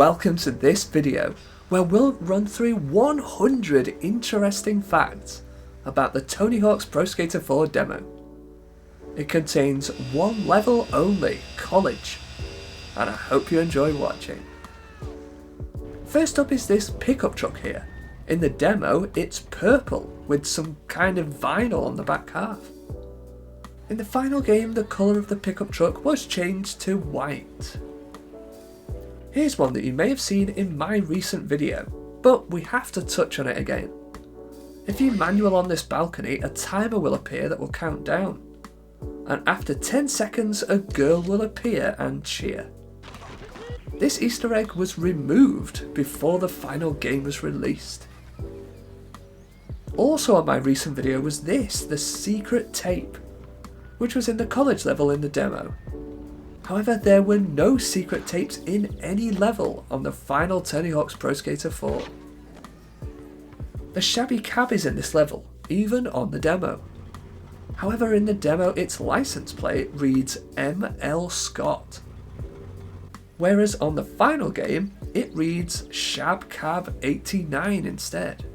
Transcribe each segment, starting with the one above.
welcome to this video where we'll run through 100 interesting facts about the Tony Hawk's Pro Skater 4 demo. It contains one level only, College, and I hope you enjoy watching. First up is this pickup truck here. In the demo it's purple with some kind of vinyl on the back half. In the final game the colour of the pickup truck was changed to white. Here's one that you may have seen in my recent video, but we have to touch on it again. If you manual on this balcony, a timer will appear that will count down, and after 10 seconds a girl will appear and cheer. This Easter egg was removed before the final game was released. Also on my recent video was this, the secret tape, which was in the college level in the demo. However, there were no secret tapes in any level on the final Tony Hawk's Pro Skater 4. The shabby cab is in this level, even on the demo. However, in the demo its license plate reads ML Scott, whereas on the final game it reads Shabcab 89 instead.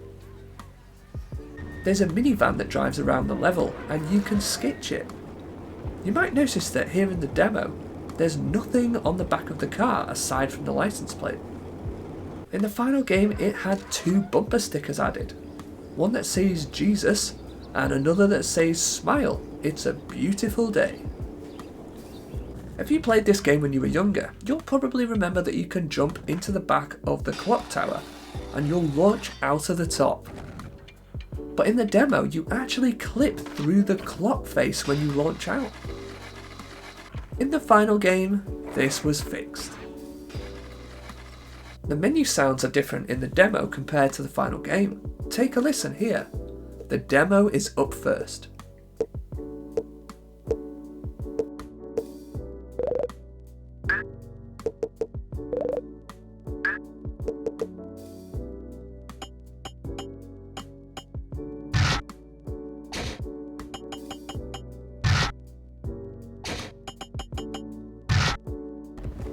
There's a minivan that drives around the level and you can skitch it. You might notice that here in the demo there's nothing on the back of the car aside from the license plate. In the final game it had two bumper stickers added, one that says Jesus and another that says Smile, it's a beautiful day. If you played this game when you were younger, you'll probably remember that you can jump into the back of the Clocktower and you'll launch out of the top. But in the demo you actually clip through the clock face when you launch out. In the final game, this was fixed. The menu sounds are different in the demo compared to the final game. Take a listen here. The demo is up first.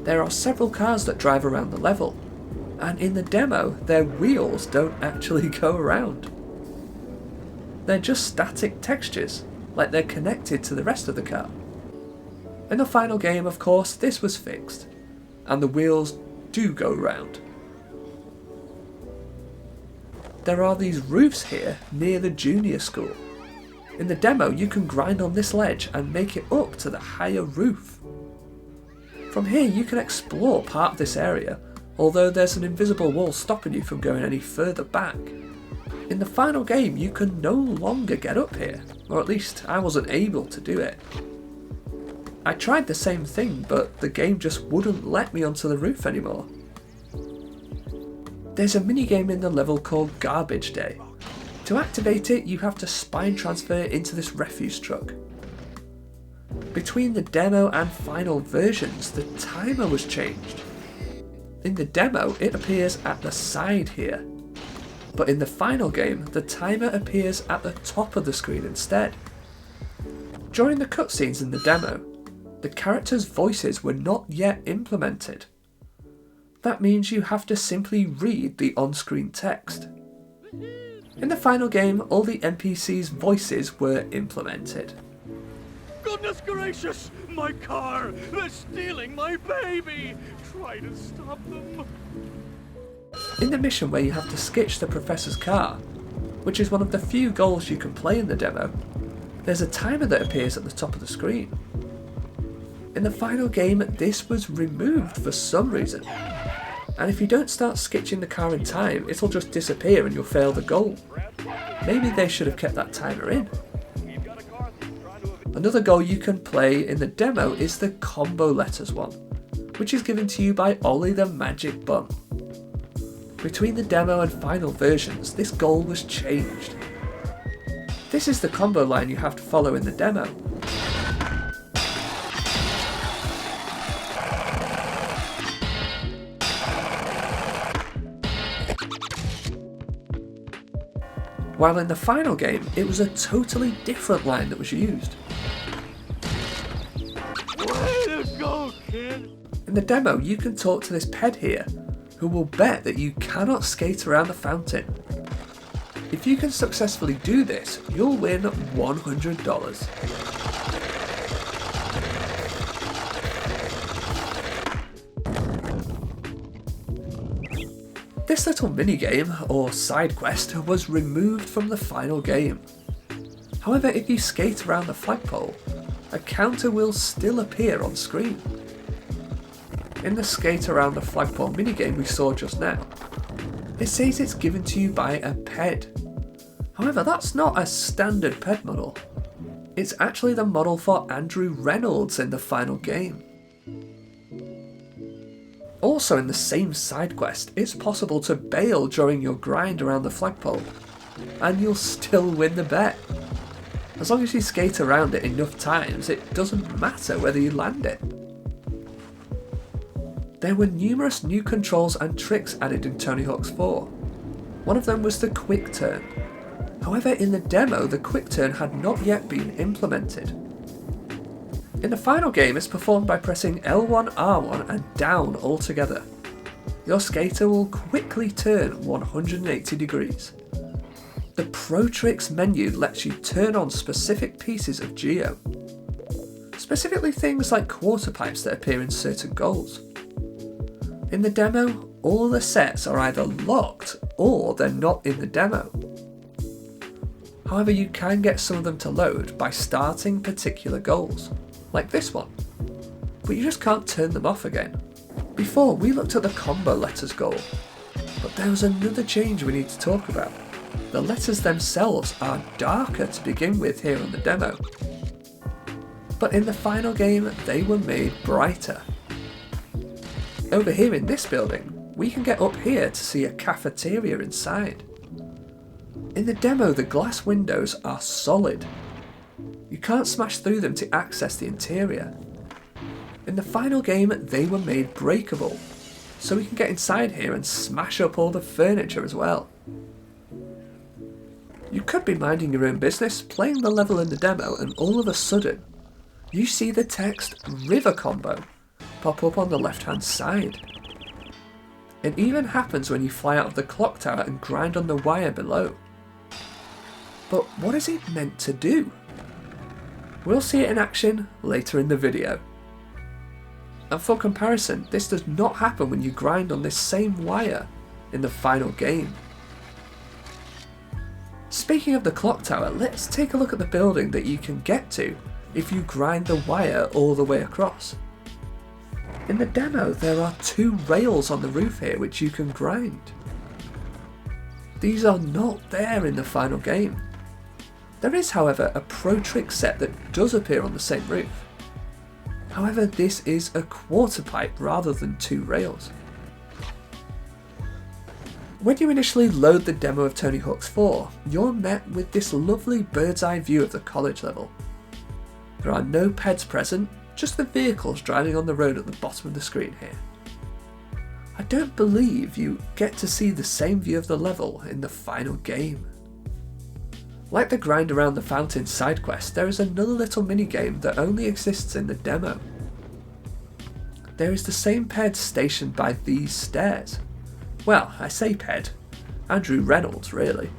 There are several cars that drive around the level, and in the demo their wheels don't actually go around. They're just static textures, like they're connected to the rest of the car. In the final game, of course, this was fixed, and the wheels do go around. There are these roofs here near the junior school. In the demo you can grind on this ledge and make it up to the higher roof. From here you can explore part of this area, although there's an invisible wall stopping you from going any further back. In the final game you can no longer get up here, or at least I wasn't able to do it. I tried the same thing, but the game just wouldn't let me onto the roof anymore. There's a minigame in the level called Garbage Day. To activate it you have to spine transfer into this refuse truck. Between the demo and final versions, the timer was changed. In the demo, it appears at the side here, but in the final game, the timer appears at the top of the screen instead. During the cutscenes in the demo, the characters' voices were not yet implemented. That means you have to simply read the on-screen text. In the final game, all the NPCs' voices were implemented. Goodness gracious! My car! They're stealing my baby! Try to stop them! In the mission where you have to skitch the professor's car, which is one of the few goals you can play in the demo, there's a timer that appears at the top of the screen. In the final game, this was removed for some reason, and if you don't start skitching the car in time, it'll just disappear and you'll fail the goal. Maybe they should have kept that timer in. Another goal you can play in the demo is the combo letters one, which is given to you by Ollie the Magic Bum. Between the demo and final versions, this goal was changed. This is the combo line you have to follow in the demo. While in the final game, it was a totally different line that was used. Way to go, kid! In the demo, you can talk to this ped here, who will bet that you cannot skate around the fountain. If you can successfully do this, you'll win $100. This little minigame, or side quest, was removed from the final game. However, if you skate around the flagpole, a counter will still appear on screen. In the skate around the flagpole minigame we saw just now, it says it's given to you by a ped. However, that's not a standard ped model. It's actually the model for Andrew Reynolds in the final game. Also in the same side quest, it's possible to bail during your grind around the flagpole, and you'll still win the bet. As long as you skate around it enough times, it doesn't matter whether you land it. There were numerous new controls and tricks added in Tony Hawk's 4. One of them was the quick turn. However, in the demo, the quick turn had not yet been implemented. In the final game, it's performed by pressing L1, R1 and down all together. Your skater will quickly turn 180 degrees. The Pro Tricks menu lets you turn on specific pieces of geo, specifically things like quarter pipes that appear in certain goals. In the demo, all the sets are either locked or they're not in the demo. However, you can get some of them to load by starting particular goals, like this one, but you just can't turn them off again. Before, we looked at the combo letters goal, but there was another change we need to talk about. The letters themselves are darker to begin with here on the demo, but in the final game they were made brighter. Over here in this building, we can get up here to see a cafeteria inside. In the demo, the glass windows are solid. You can't smash through them to access the interior. In the final game, they were made breakable, so we can get inside here and smash up all the furniture as well. You could be minding your own business, playing the level in the demo, and all of a sudden, you see the text River Combo pop up on the left hand side. It even happens when you fly out of the clock tower and grind on the wire below. But what is it meant to do? We'll see it in action later in the video. And for comparison, this does not happen when you grind on this same wire in the final game. Speaking of the clock tower, let's take a look at the building that you can get to if you grind the wire all the way across. In the demo, there are 2 rails on the roof here which you can grind. These are not there in the final game. There is, however, a Pro Trick set that does appear on the same roof. However, this is a quarter pipe rather than 2 rails. When you initially load the demo of Tony Hawk's 4, you're met with this lovely bird's eye view of the college level. There are no peds present, just the vehicles driving on the road at the bottom of the screen here. I don't believe you get to see the same view of the level in the final game. Like the grind around the fountain side quest, there is another little minigame that only exists in the demo. There is the same ped stationed by these stairs. Well, I say ped, Andrew Reynolds really.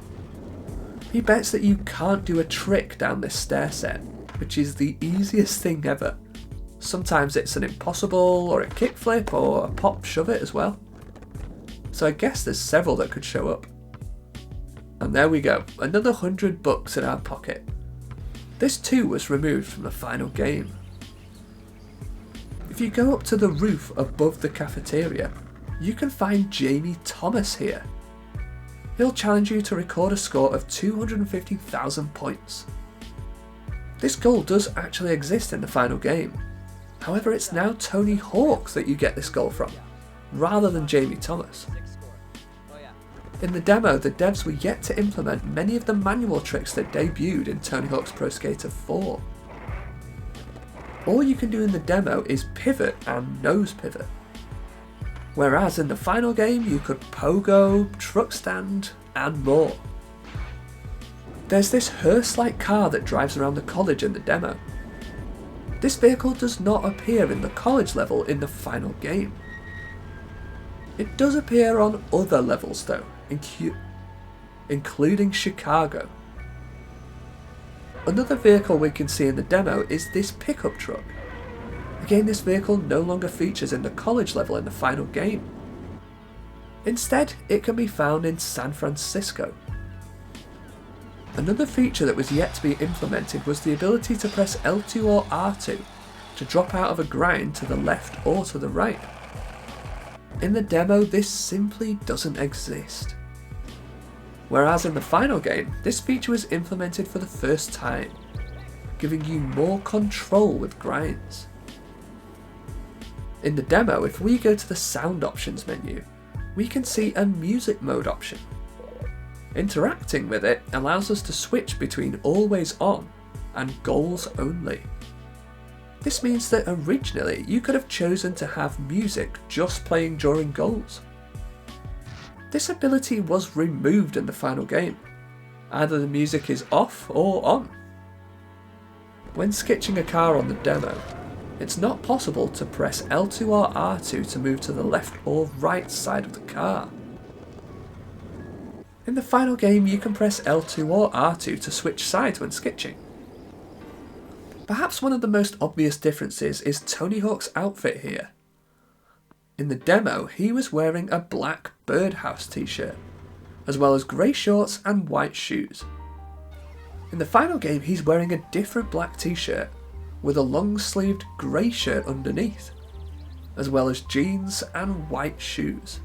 He bets that you can't do a trick down this stair set, which is the easiest thing ever. Sometimes it's an impossible, or a kickflip, or a pop shove it as well. So I guess there's several that could show up. And there we go, another $100 in our pocket. This too was removed from the final game. If you go up to the roof above the cafeteria, you can find Jamie Thomas here. He'll challenge you to record a score of 250,000 points. This goal does actually exist in the final game. However, it's now Tony Hawk that you get this goal from, rather than Jamie Thomas. In the demo, the devs were yet to implement many of the manual tricks that debuted in Tony Hawk's Pro Skater 4. All you can do in the demo is pivot and nose pivot. Whereas in the final game you could pogo, truck stand and more. There's this hearse-like car that drives around the college in the demo. This vehicle does not appear in the college level in the final game. It does appear on other levels though, including Chicago. Another vehicle we can see in the demo is this pickup truck. Again, this vehicle no longer features in the college level in the final game. Instead, it can be found in San Francisco. Another feature that was yet to be implemented was the ability to press L2 or R2 to drop out of a grind to the left or to the right. In the demo, this simply doesn't exist. Whereas in the final game, this feature was implemented for the first time, giving you more control with grinds. In the demo, if we go to the sound options menu, we can see a music mode option. Interacting with it allows us to switch between always on and goals only. This means that originally you could have chosen to have music just playing during goals. This ability was removed in the final game. Either the music is off or on. When sketching a car on the demo, it's not possible to press L2 or R2 to move to the left or right side of the car. In the final game, you can press L2 or R2 to switch sides when sketching. Perhaps one of the most obvious differences is Tony Hawk's outfit here. In the demo, he was wearing a black birdhouse t-shirt, as well as grey shorts and white shoes. In the final game, he's wearing a different black t-shirt with a long-sleeved grey shirt underneath, as well as jeans and white shoes.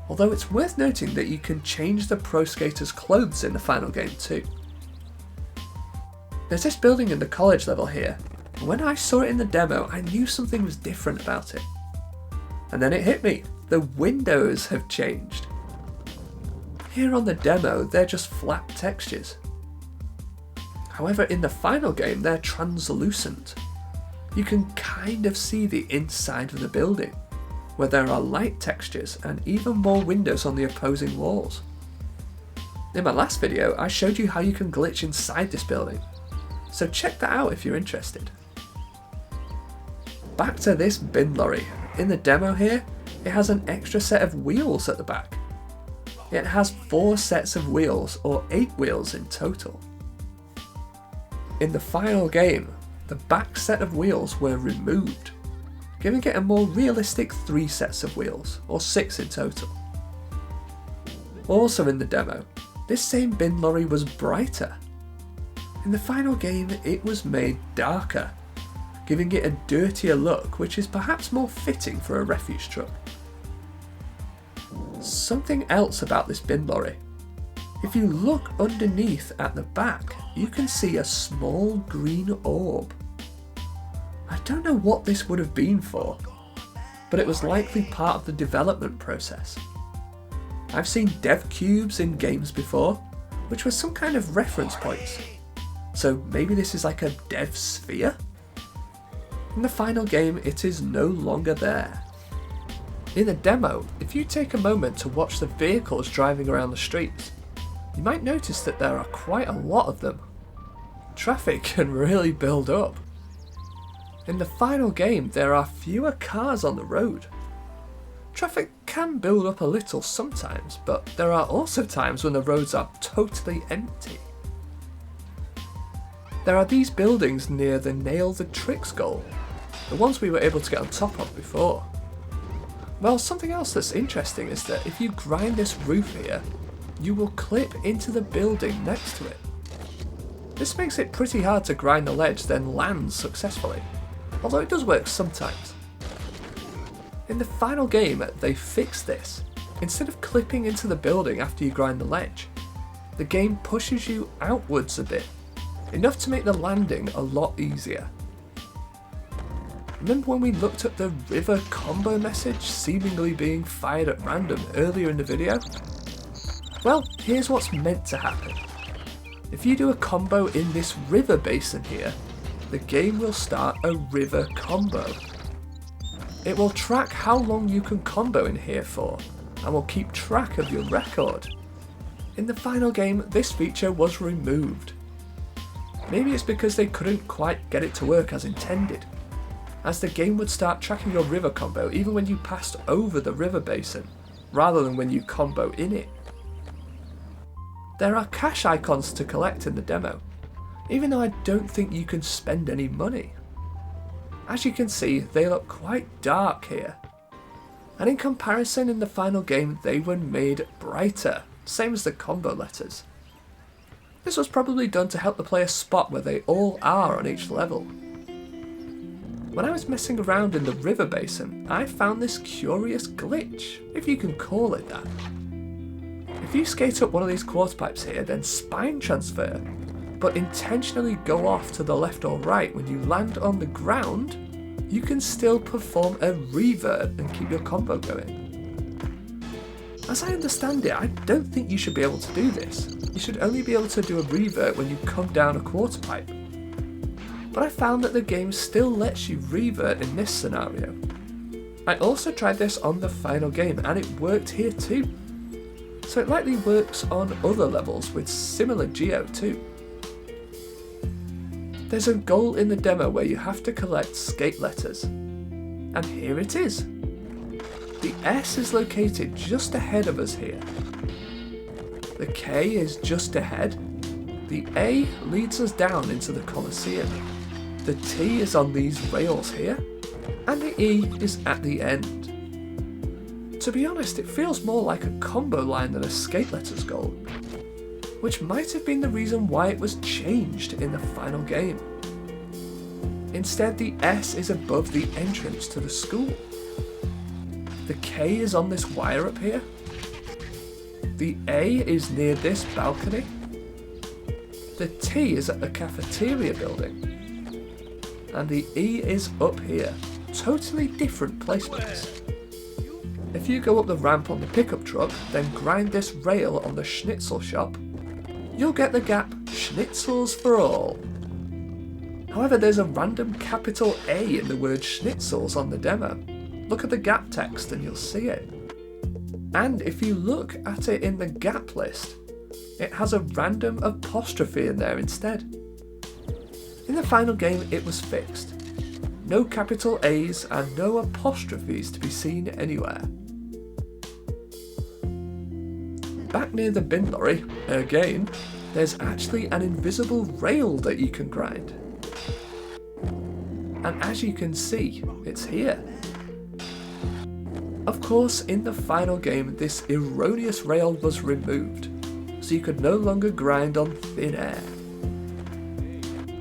Although it's worth noting that you can change the pro skater's clothes in the final game too. There's this building in the college level here, and when I saw it in the demo, I knew something was different about it. And then it hit me, the windows have changed. Here on the demo, they're just flat textures. However, in the final game, they're translucent. You can kind of see the inside of the building, where there are light textures and even more windows on the opposing walls. In my last video, I showed you how you can glitch inside this building, so check that out if you're interested. Back to this bin lorry. In the demo here, it has an extra set of wheels at the back. It has 4 sets of wheels, or 8 wheels in total. In the final game, the back set of wheels were removed, giving it a more realistic 3 sets of wheels, or 6 in total. Also in the demo, this same bin lorry was brighter. In the final game, it was made darker, giving it a dirtier look, which is perhaps more fitting for a refuse truck. Something else about this bin lorry. If you look underneath at the back, you can see a small green orb. I don't know what this would have been for, but it was likely part of the development process. I've seen dev cubes in games before, which was some kind of reference points. So maybe this is like a dev sphere? In the final game, it is no longer there. In the demo, if you take a moment to watch the vehicles driving around the streets, you might notice that there are quite a lot of them. Traffic can really build up. In the final game, there are fewer cars on the road. Traffic can build up a little sometimes, but there are also times when the roads are totally empty. There are these buildings near the Nail the Tricks goal, the ones we were able to get on top of before. Well, something else that's interesting is that if you grind this roof here, you will clip into the building next to it. This makes it pretty hard to grind the ledge then land successfully, although it does work sometimes. In the final game, they fixed this. Instead of clipping into the building after you grind the ledge, the game pushes you outwards a bit, enough to make the landing a lot easier. Remember when we looked at the river combo message seemingly being fired at random earlier in the video? Well, here's what's meant to happen. If you do a combo in this river basin here, the game will start a river combo. It will track how long you can combo in here for, and will keep track of your record. In the final game, this feature was removed. Maybe it's because they couldn't quite get it to work as intended. as the game would start tracking your river combo even when you passed over the river basin, rather than when you combo in it. There are cash icons to collect in the demo, even though I don't think you can spend any money. As you can see, they look quite dark here, and in comparison in the final game they were made brighter, same as the combo letters. This was probably done to help the player spot where they all are on each level. When I was messing around in the river basin, I found this curious glitch, if you can call it that. If you skate up one of these quarter pipes here, then spine transfer, but intentionally go off to the left or right when you land on the ground, you can still perform a revert and keep your combo going. As I understand it, I don't think you should be able to do this. You should only be able to do a revert when you come down a quarter pipe. But I found that the game still lets you revert in this scenario. I also tried this on the final game and it worked here too. So it likely works on other levels with similar geo too. There's a goal in the demo where you have to collect skate letters. And here it is. The S is located just ahead of us here. The K is just ahead. The A leads us down into the Colosseum. The T is on these rails here. And the E is at the end. To be honest, it feels more like a combo line than a skate letters goal, which might have been the reason why it was changed in the final game. Instead, the S is above the entrance to the school. The K is on this wire up here. The A is near this balcony. The T is at the cafeteria building. And the E is up here. Totally different placements. If you go up the ramp on the pickup truck, then grind this rail on the schnitzel shop, you'll get the gap Schnitzels for all. However, there's a random capital A in the word schnitzels on the demo. Look at the gap text and you'll see it. And if you look at it in the gap list, it has a random apostrophe in there instead. In the final game it was fixed. No capital A's and no apostrophes to be seen anywhere. Back near the bin lorry, again, there's actually an invisible rail that you can grind. And as you can see, it's here. Of course, in the final game, this erroneous rail was removed, so you could no longer grind on thin air.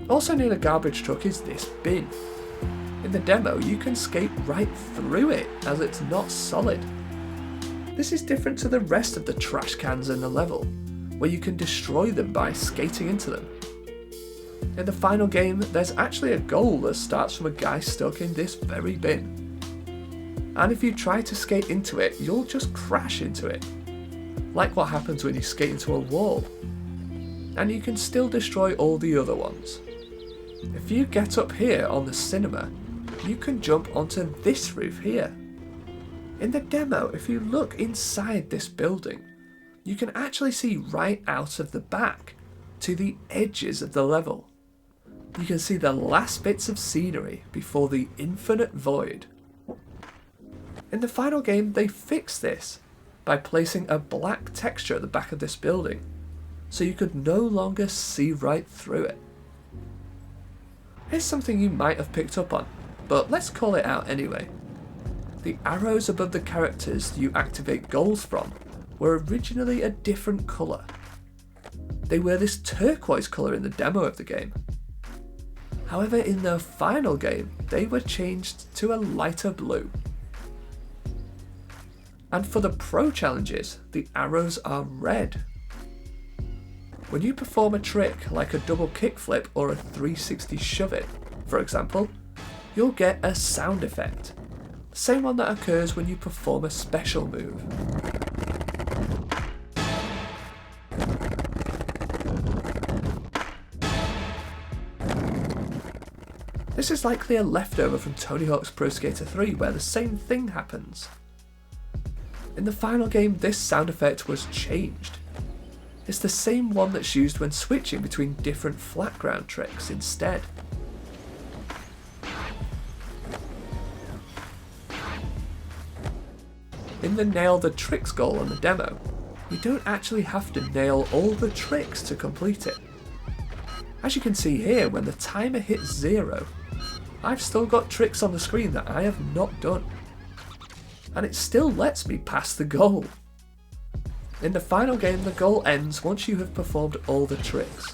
Also near the garbage truck is this bin. In the demo, you can skate right through it, as it's not solid. This is different to the rest of the trash cans in the level, where you can destroy them by skating into them. In the final game, there's actually a goal that starts from a guy stuck in this very bin. And if you try to skate into it, you'll just crash into it, like what happens when you skate into a wall. And you can still destroy all the other ones. If you get up here on the cinema, you can jump onto this roof here. In the demo, if you look inside this building, you can actually see right out of the back to the edges of the level. You can see the last bits of scenery before the infinite void. In the final game, they fixed this by placing a black texture at the back of this building, so you could no longer see right through it. Here's something you might have picked up on, but let's call it out anyway. The arrows above the characters you activate goals from were originally a different colour. They were this turquoise colour in the demo of the game. However, in the final game, they were changed to a lighter blue. And for the pro challenges, the arrows are red. When you perform a trick like a double kickflip or a 360 shove it, for example, you'll get a sound effect. The same one that occurs when you perform a special move. This is likely a leftover from Tony Hawk's Pro Skater 3 where the same thing happens. In the final game, this sound effect was changed. It's the same one that's used when switching between different flat ground tricks instead. In the nail the tricks goal on the demo, we don't actually have to nail all the tricks to complete it. As you can see here, when the timer hits 0, I've still got tricks on the screen that I have not done. And it still lets me pass the goal. In the final game, the goal ends once you have performed all the tricks,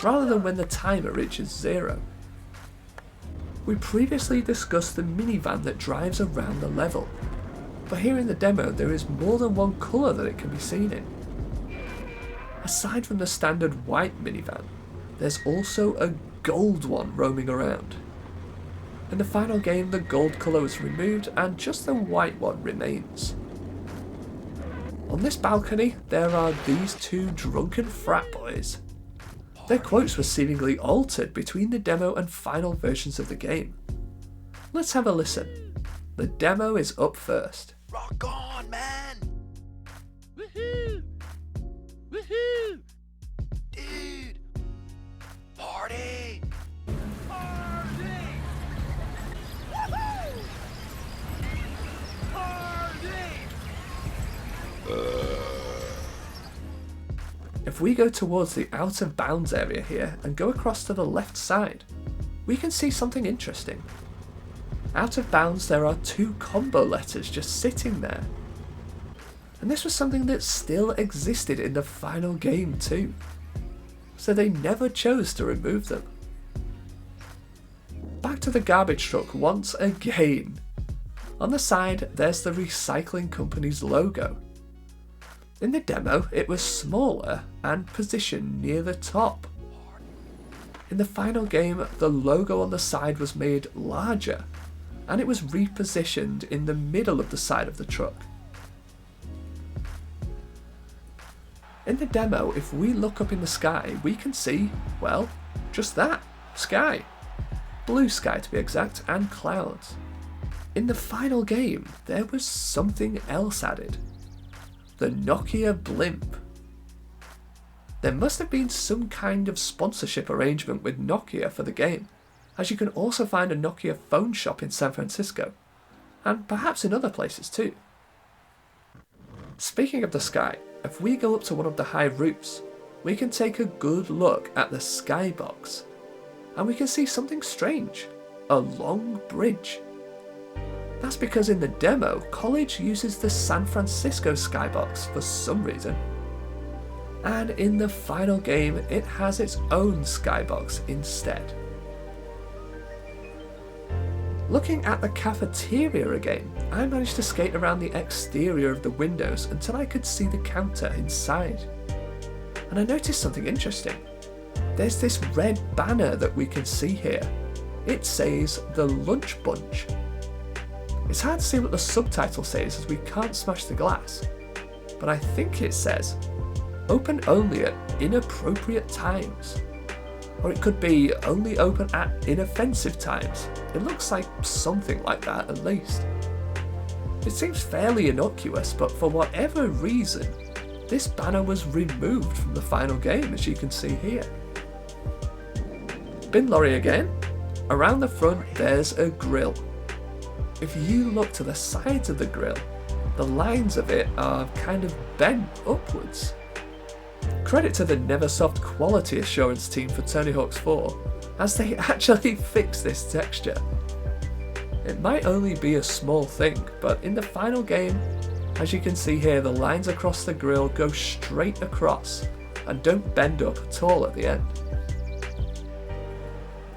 rather than when the timer reaches 0. We previously discussed the minivan that drives around the level, but here in the demo there is more than one colour that it can be seen in. Aside from the standard white minivan, there's also a gold one roaming around. In the final game, the gold colour was removed and just the white one remains. On this balcony, there are these two drunken frat boys. Their quotes were seemingly altered between the demo and final versions of the game. Let's have a listen. The demo is up first. Rock on, man! Woohoo! Woohoo! Dude! Party! Party! Woohoo! Party! If we go towards the out of bounds area here and go across to the left side, we can see something interesting. Out of bounds there are 2 combo letters just sitting there. And this was something that still existed in the final game too. So they never chose to remove them. Back to the garbage truck once again. On the side there's the recycling company's logo. In the demo, it was smaller and positioned near the top. In the final game, the logo on the side was made larger, and it was repositioned in the middle of the side of the truck. In the demo, if we look up in the sky, we can see, well, just that, sky. Blue sky to be exact, and clouds. In the final game, there was something else added. The Nokia blimp. There must have been some kind of sponsorship arrangement with Nokia for the game, as you can also find a Nokia phone shop in San Francisco, and perhaps in other places too. Speaking of the sky, if we go up to one of the high roofs, we can take a good look at the skybox, and we can see something strange, a long bridge. That's because in the demo, College uses the San Francisco skybox for some reason. And in the final game, it has its own skybox instead. Looking at the cafeteria again, I managed to skate around the exterior of the windows until I could see the counter inside. And I noticed something interesting. There's this red banner that we can see here. It says the Lunch Bunch. It's hard to see what the subtitle says as we can't smash the glass, but I think it says, open only at inappropriate times. Or it could be only open at inoffensive times. It looks like something like that at least. It seems fairly innocuous, but for whatever reason, this banner was removed from the final game, as you can see here. Bin lorry again. Around the front there's a grill. If you look to the sides of the grill, the lines of it are kind of bent upwards. Credit to the Neversoft quality assurance team for Tony Hawk's 4, as they actually fixed this texture. It might only be a small thing, but in the final game, as you can see here, the lines across the grill go straight across and don't bend up at all at the end.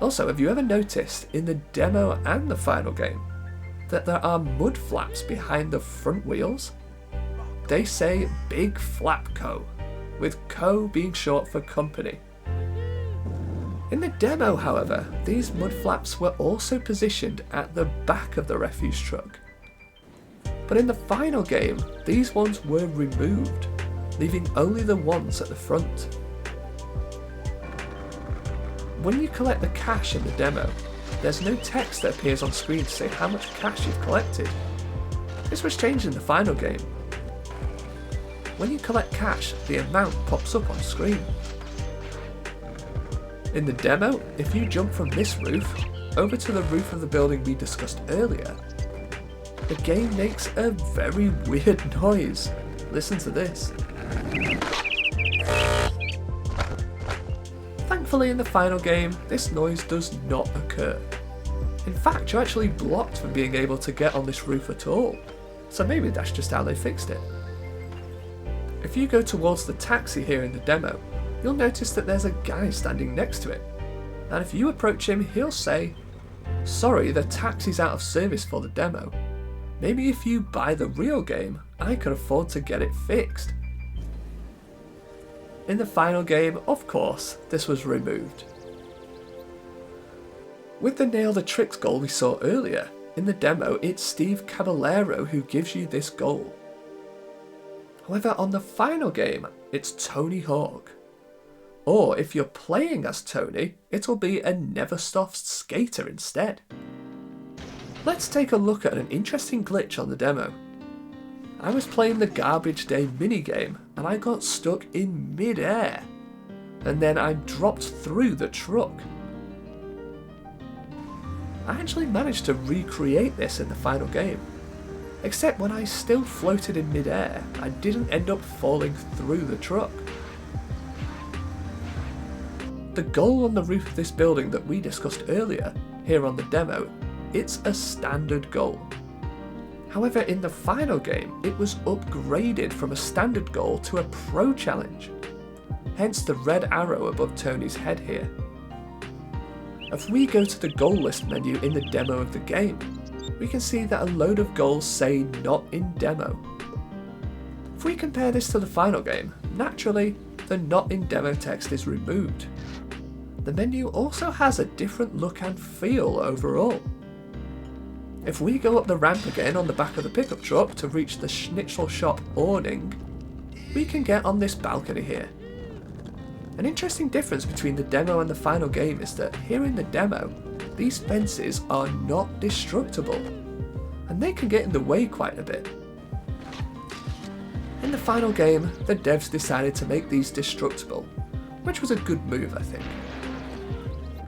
Also, have you ever noticed in the demo and the final game that there are mud flaps behind the front wheels? They say Big Flap Co, with Co being short for company. In the demo, however, these mud flaps were also positioned at the back of the refuse truck. But in the final game, these ones were removed, leaving only the ones at the front. When you collect the cash in the demo, there's no text that appears on screen to say how much cash you've collected. This was changed in the final game. When you collect cash, the amount pops up on screen. In the demo, if you jump from this roof over to the roof of the building we discussed earlier, the game makes a very weird noise. Listen to this. Thankfully in the final game, this noise does not occur. In fact, you're actually blocked from being able to get on this roof at all, so maybe that's just how they fixed it. If you go towards the taxi here in the demo, you'll notice that there's a guy standing next to it, and if you approach him, he'll say, "Sorry, the taxi's out of service for the demo. Maybe if you buy the real game, I can afford to get it fixed." In the final game, of course, this was removed. With the Nail the Tricks goal we saw earlier, in the demo it's Steve Caballero who gives you this goal. However, on the final game, it's Tony Hawk. Or if you're playing as Tony, it'll be a Neversoft Skater instead. Let's take a look at an interesting glitch on the demo. I was playing the Garbage Day minigame and I got stuck in mid-air, and then I dropped through the truck. I actually managed to recreate this in the final game, except when I still floated in mid-air, I didn't end up falling through the truck. The goal on the roof of this building that we discussed earlier, here on the demo, it's a standard goal. However, in the final game, it was upgraded from a standard goal to a pro challenge, hence the red arrow above Tony's head here. If we go to the goal list menu in the demo of the game, we can see that a load of goals say not in demo. If we compare this to the final game, naturally, the not in demo text is removed. The menu also has a different look and feel overall. If we go up the ramp again on the back of the pickup truck to reach the Schnitzel shop awning, we can get on this balcony here. An interesting difference between the demo and the final game is that here in the demo, these fences are not destructible, and they can get in the way quite a bit. In the final game, the devs decided to make these destructible, which was a good move, I think.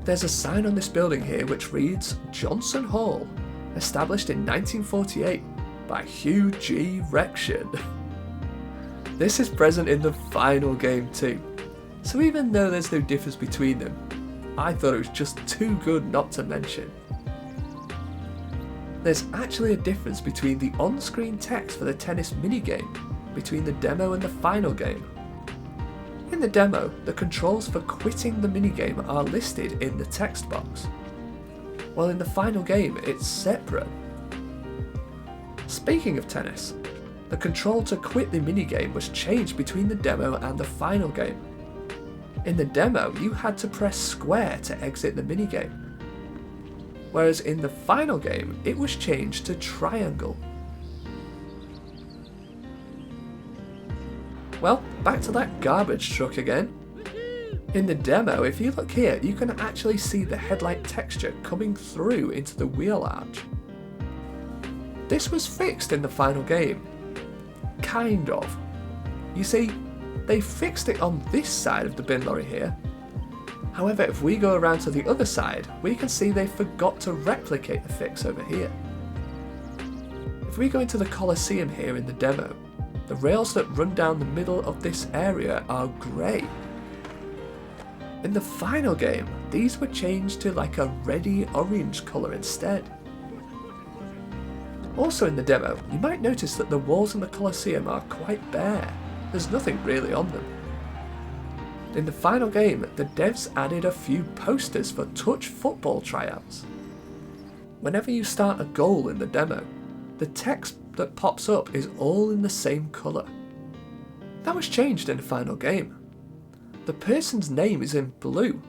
There's a sign on this building here which reads Johnson Hall, established in 1948 by Hugh G. Rection. This is present in the final game too, so even though there's no difference between them, I thought it was just too good not to mention. There's actually a difference between the on-screen text for the tennis minigame between the demo and the final game. In the demo, the controls for quitting the minigame are listed in the text box, while in the final game it's separate. Speaking of tennis, the control to quit the minigame was changed between the demo and the final game. In the demo, you had to press square to exit the minigame, whereas in the final game it was changed to triangle. Well, back to that garbage truck again. In the demo, if you look here, you can actually see the headlight texture coming through into the wheel arch. This was fixed in the final game. Kind of. You see, they fixed it on this side of the bin lorry here. However, if we go around to the other side, we can see they forgot to replicate the fix over here. If we go into the Coliseum here in the demo, the rails that run down the middle of this area are grey. In the final game, these were changed to like a reddy orange colour instead. Also in the demo, you might notice that the walls in the Coliseum are quite bare. There's nothing really on them. In the final game, the devs added a few posters for touch football tryouts. Whenever you start a goal in the demo, the text that pops up is all in the same colour. That was changed in the final game. The person's name is in blue,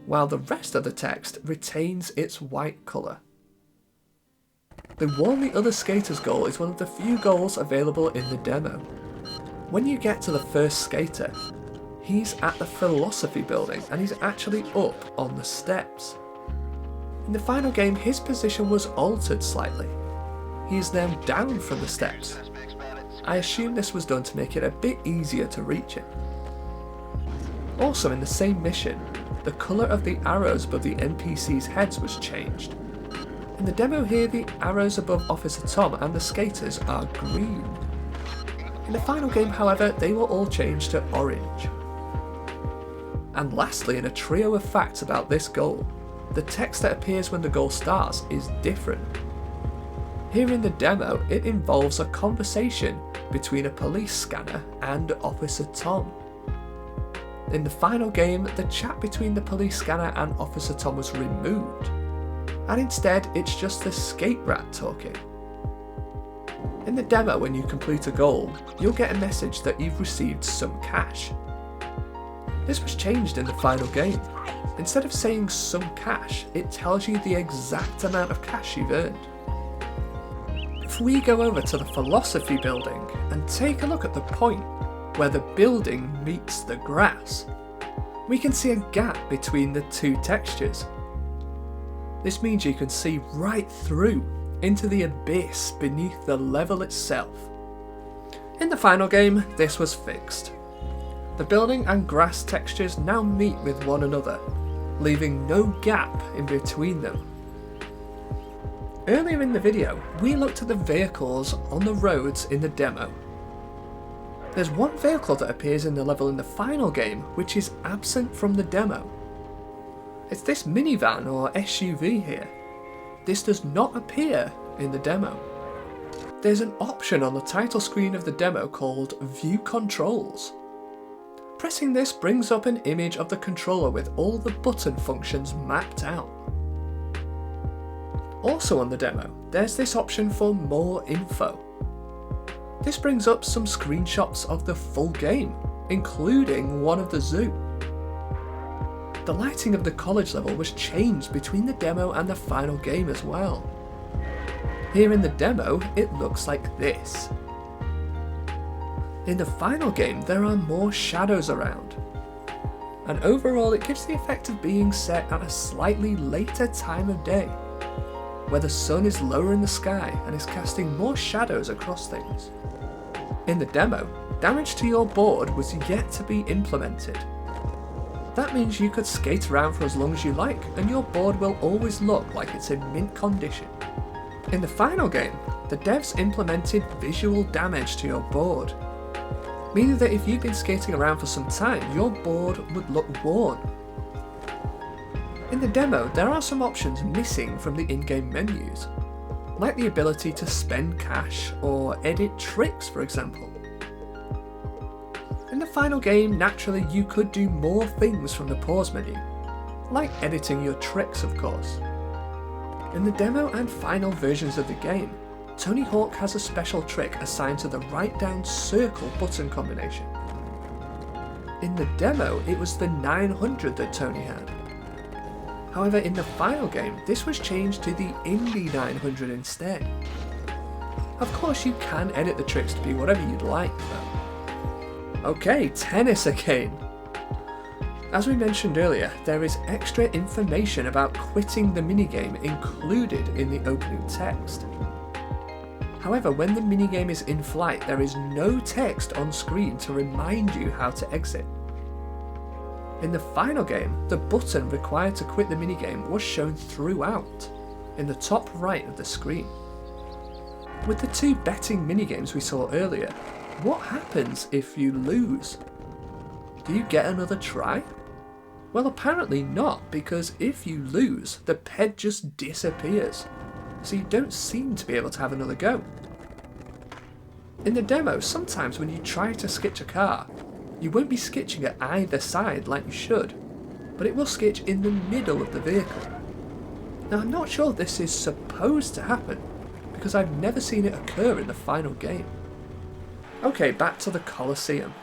while the rest of the text retains its white colour. The Warn the Other Skaters goal is one of the few goals available in the demo. When you get to the first skater, he's at the Philosophy Building and he's actually up on the steps. In the final game, his position was altered slightly. He is now down from the steps. I assume this was done to make it a bit easier to reach him. Also in the same mission, the colour of the arrows above the NPCs' heads was changed. In the demo here, the arrows above Officer Tom and the skaters are green. In the final game, however, they will all change to orange. And lastly, in a trio of facts about this goal, the text that appears when the goal starts is different. Here in the demo, it involves a conversation between a police scanner and Officer Tom. In the final game, the chat between the police scanner and Officer Tom was removed, and instead it's just the skate rat talking. In the demo, when you complete a goal, you'll get a message that you've received some cash. This was changed in the final game. Instead of saying some cash, it tells you the exact amount of cash you've earned. If we go over to the philosophy building and take a look at the point where the building meets the grass, we can see a gap between the two textures. This means you can see right through into the abyss beneath the level itself. In the final game, this was fixed. The building and grass textures now meet with one another, leaving no gap in between them. Earlier in the video, we looked at the vehicles on the roads in the demo. There's one vehicle that appears in the level in the final game which is absent from the demo. It's this minivan or SUV here. This does not appear in the demo. There's an option on the title screen of the demo called View Controls. Pressing this brings up an image of the controller with all the button functions mapped out. Also on the demo, there's this option for more info. This brings up some screenshots of the full game, including one of the zoo. The lighting of the college level was changed between the demo and the final game as well. Here in the demo, it looks like this. In the final game, there are more shadows around. And overall, it gives the effect of being set at a slightly later time of day, where the sun is lower in the sky and is casting more shadows across things. In the demo, damage to your board was yet to be implemented. That means you could skate around for as long as you like, and your board will always look like it's in mint condition. In the final game, the devs implemented visual damage to your board, meaning that if you've been skating around for some time, your board would look worn. In the demo, there are some options missing from the in-game menus, like the ability to spend cash or edit tricks, for example. In the final game, naturally you could do more things from the pause menu, like editing your tricks of course. In the demo and final versions of the game, Tony Hawk has a special trick assigned to the right down circle button combination. In the demo, it was the 900 that Tony had. However, in the final game, this was changed to the Indy 900 instead. Of course, you can edit the tricks to be whatever you'd like though. Okay, tennis again. As we mentioned earlier, there is extra information about quitting the minigame included in the opening text. However, when the minigame is in flight, there is no text on screen to remind you how to exit. In the final game, the button required to quit the minigame was shown throughout, in the top right of the screen. With the two betting minigames we saw earlier, what happens if you lose? Do you get another try? Well, apparently not, because if you lose, the ped just disappears, so you don't seem to be able to have another go. In the demo, sometimes when you try to skitch a car, you won't be skitching at either side like you should, but it will skitch in the middle of the vehicle. Now, I'm not sure this is supposed to happen, because I've never seen it occur in the final game. Okay, back to the Colosseum.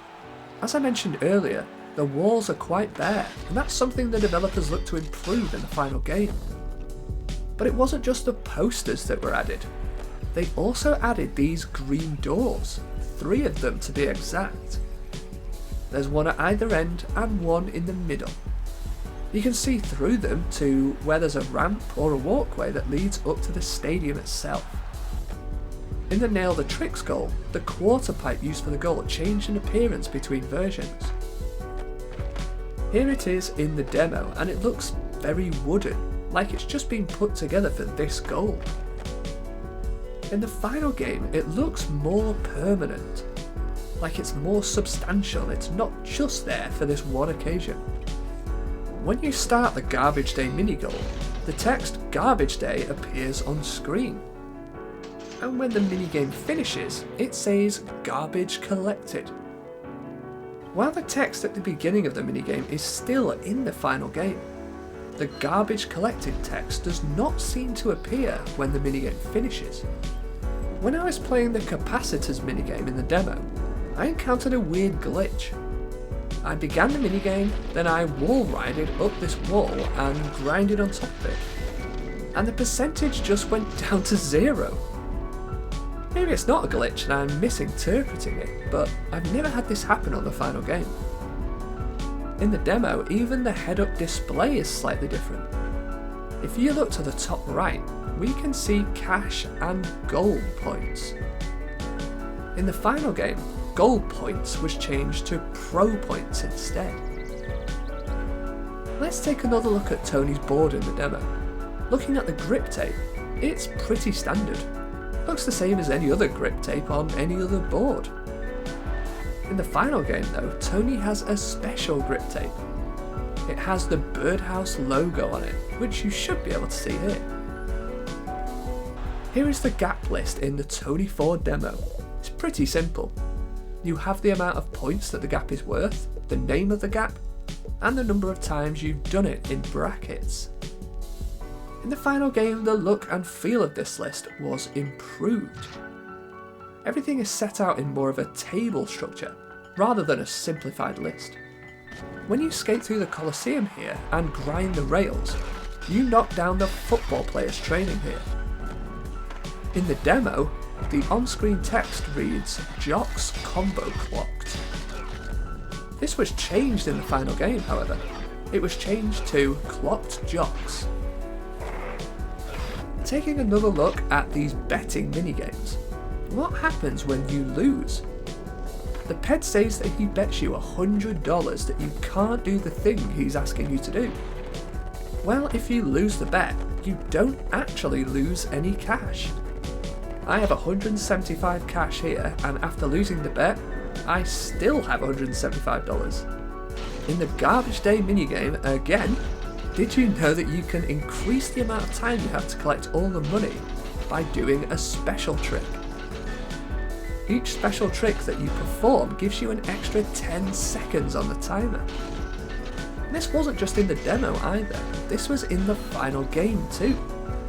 As I mentioned earlier, the walls are quite bare, and that's something the developers looked to improve in the final game. But it wasn't just the posters that were added. They also added these green doors, 3 of them to be exact. There's one at either end and one in the middle. You can see through them to where there's a ramp or a walkway that leads up to the stadium itself. In the Nail the Tricks goal, the quarter pipe used for the goal changed in appearance between versions. Here it is in the demo, and it looks very wooden, like it's just been put together for this goal. In the final game, it looks more permanent, like it's more substantial, it's not just there for this one occasion. When you start the Garbage Day mini-goal, the text Garbage Day appears on screen. And when the minigame finishes, it says Garbage Collected. While the text at the beginning of the minigame is still in the final game, the Garbage Collected text does not seem to appear when the minigame finishes. When I was playing the Capacitors minigame in the demo, I encountered a weird glitch. I began the minigame, then I wall rided up this wall and grinded on top of it. And the percentage just went down to 0. Maybe it's not a glitch and I'm misinterpreting it, but I've never had this happen on the final game. In the demo, even the head-up display is slightly different. If you look to the top right, we can see cash and gold points. In the final game, gold points was changed to pro points instead. Let's take another look at Tony's board in the demo. Looking at the grip tape, it's pretty standard. Looks the same as any other grip tape on any other board. In the final game though, Tony has a special grip tape. It has the birdhouse logo on it, which you should be able to see here. Here is the gap list in the Tony 4 demo. It's pretty simple. You have the amount of points that the gap is worth, the name of the gap, and the number of times you've done it in brackets. In the final game, the look and feel of this list was improved. Everything is set out in more of a table structure, rather than a simplified list. When you skate through the Colosseum here and grind the rails, you knock down the football players training here. In the demo, the on-screen text reads, "Jocks combo clocked." This was changed in the final game, however. It was changed to "Clocked Jocks." Taking another look at these betting minigames, what happens when you lose? The ped says that he bets you $100 that you can't do the thing he's asking you to do. Well, if you lose the bet, you don't actually lose any cash. I have 175 cash here, and after losing the bet, I still have $175. In the Garbage Day minigame, again, did you know that you can increase the amount of time you have to collect all the money by doing a special trick? Each special trick that you perform gives you an extra 10 seconds on the timer. And this wasn't just in the demo either, this was in the final game too,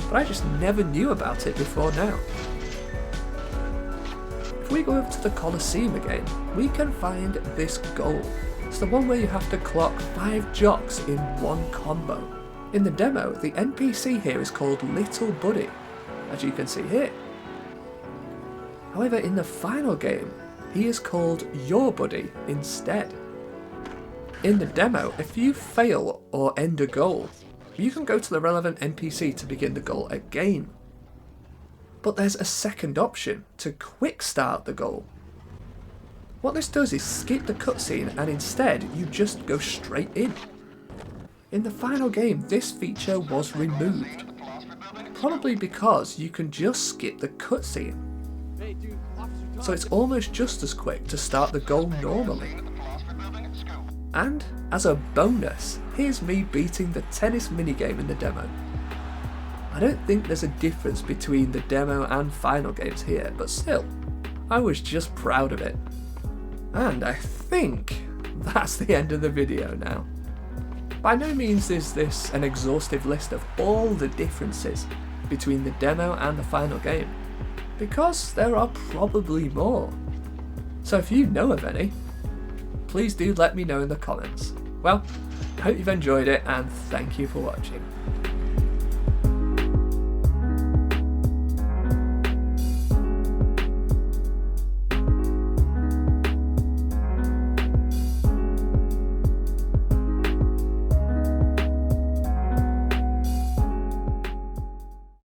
but I just never knew about it before now. If we go over to the Colosseum again, we can find this goal. It's the one where you have to clock 5 jocks in one combo. In the demo, the NPC here is called Little Buddy, as you can see here. However, in the final game, he is called Your Buddy instead. In the demo, if you fail or end a goal, you can go to the relevant NPC to begin the goal again. But there's a second option to quick start the goal. What this does is skip the cutscene and instead you just go straight in. In the final game, this feature was removed, probably because you can just skip the cutscene. So it's almost just as quick to start the goal normally. And as a bonus, here's me beating the tennis minigame in the demo. I don't think there's a difference between the demo and final games here, but still, I was just proud of it. And I think that's the end of the video now. By no means is this an exhaustive list of all the differences between the demo and the final game, because there are probably more. So if you know of any, please do let me know in the comments. Well, I hope you've enjoyed it and thank you for watching.